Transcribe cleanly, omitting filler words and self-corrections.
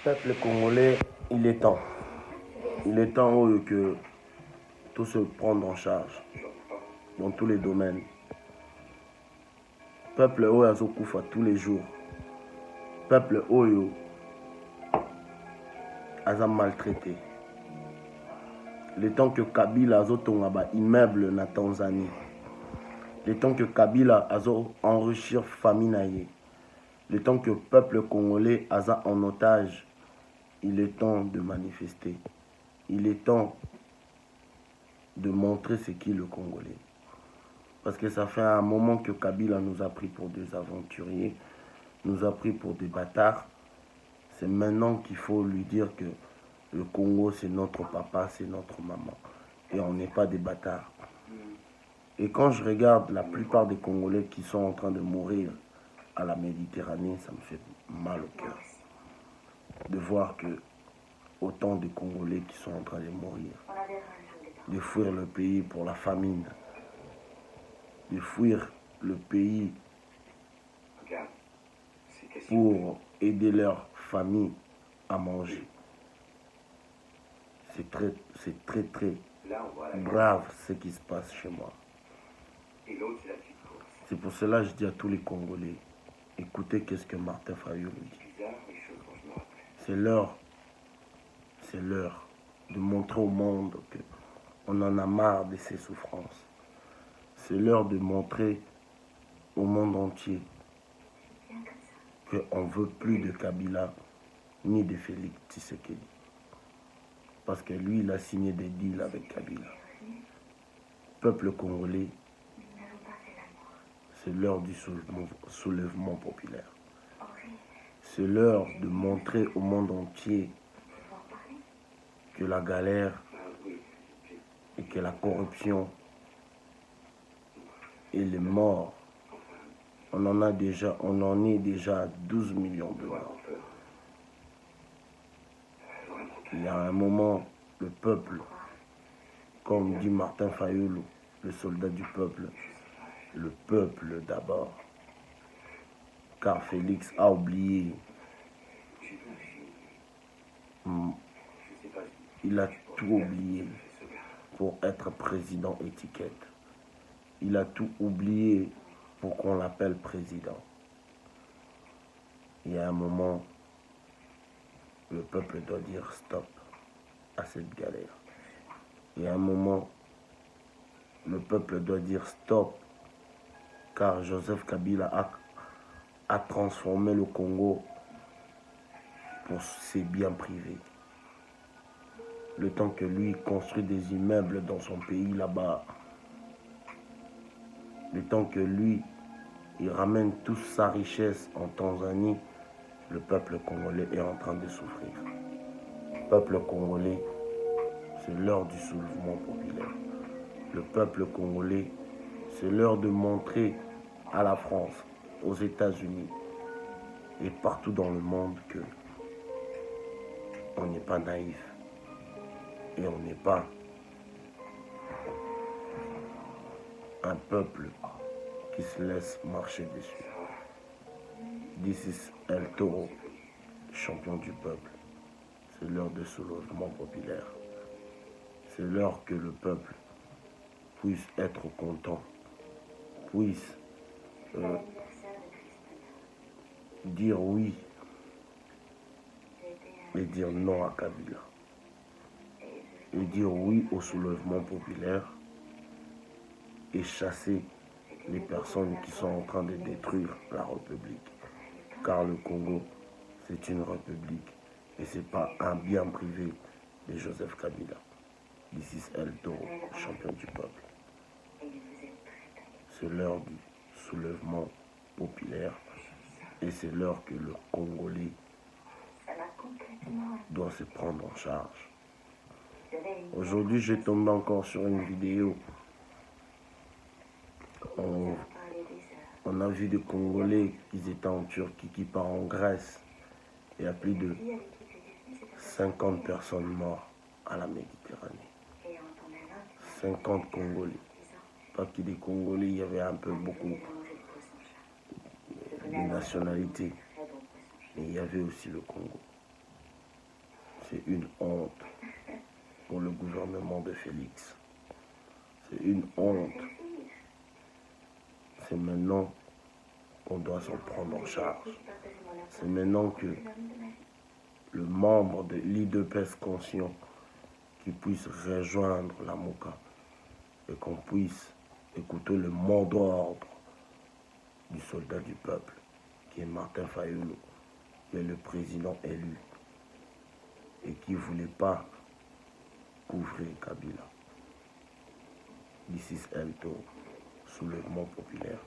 Peuple congolais, il est temps. Il est temps que tout se prenne en charge dans tous les domaines. Peuple oyo azokufa tous les jours. Peuple oyo aza maltraité. Le temps que Kabila azotonga ba immeuble na Tanzanie. Le temps que Kabila azo enrichir famille na ye. Le temps que peuple congolais aza en otage. Il est temps de manifester. Il est temps de montrer ce qu'est le Congolais. Parce que ça fait un moment que Kabila nous a pris pour des aventuriers, nous a pris pour des bâtards. C'est maintenant qu'il faut lui dire que le Congo, c'est notre papa, c'est notre maman. Et on n'est pas des bâtards. Et quand je regarde la plupart des Congolais qui sont en train de mourir à la Méditerranée, ça me fait mal au cœur. De voir que autant de Congolais qui sont en train de mourir, de fuir le pays pour la famine, de fuir le pays pour aider leur famille à manger. C'est très grave ce qui se passe chez moi. C'est pour cela que je dis à tous les Congolais, écoutez qu'est-ce que Martin Fayulu dit. C'est l'heure de montrer au monde qu'on en a marre de ces souffrances. C'est l'heure de montrer au monde entier qu'on ne veut plus de Kabila ni de Félix Tshisekedi. Parce que lui, il a signé des deals avec Kabila. Peuple congolais, c'est l'heure du soulèvement populaire. C'est l'heure de montrer au monde entier que la galère et que la corruption et les morts, on en est déjà à 12 millions de morts. Il y a un moment, le peuple, comme dit Martin Fayulu, le soldat du peuple, le peuple d'abord. Car Félix a oublié. Il a tout oublié pour être président étiquette. Il a tout oublié pour qu'on l'appelle président. Il y a un moment, le peuple doit dire stop à cette galère. Il y a un moment, le peuple doit dire stop, car Joseph Kabila a transformé le Congo pour ses biens privés. Le temps que lui construit des immeubles dans son pays là-bas, le temps que lui, il ramène toute sa richesse en Tanzanie, le peuple congolais est en train de souffrir. Le peuple congolais, c'est l'heure du soulèvement populaire. Le peuple congolais, c'est l'heure de montrer à la France, aux États-Unis et partout dans le monde que on n'est pas naïf et on n'est pas un peuple qui se laisse marcher dessus. This is El Toro, champion du peuple. C'est l'heure de soulèvement populaire. C'est l'heure que le peuple puisse être content, puisse dire oui et dire non à Kabila. Et dire oui au soulèvement populaire et chasser les personnes qui sont en train de détruire la République. Car le Congo, c'est une république et ce n'est pas un bien privé de Joseph Kabila. This is El Toro, champion du peuple. C'est l'heure du soulèvement populaire et c'est l'heure que le Congolais doit se prendre en charge. Aujourd'hui, j'ai tombé encore sur une vidéo. On a vu des Congolais qui étaient en Turquie, qui partent en Grèce. Il y a plus de 50 personnes mortes à la Méditerranée. 50 Congolais. Pas que des Congolais, il y avait un peu beaucoup de nationalités. Mais il y avait aussi le Congo. C'est une honte pour le gouvernement de Félix. C'est une honte. C'est maintenant qu'on doit s'en prendre en charge. C'est maintenant que le membre de l'IDPS conscient qui puisse rejoindre la MOCA et qu'on puisse écouter le mot d'ordre du soldat du peuple, qui est Martin Fayulu, qui est le président élu et qui ne voulait pas couvrir Kabila. This is Elto, soulèvement populaire.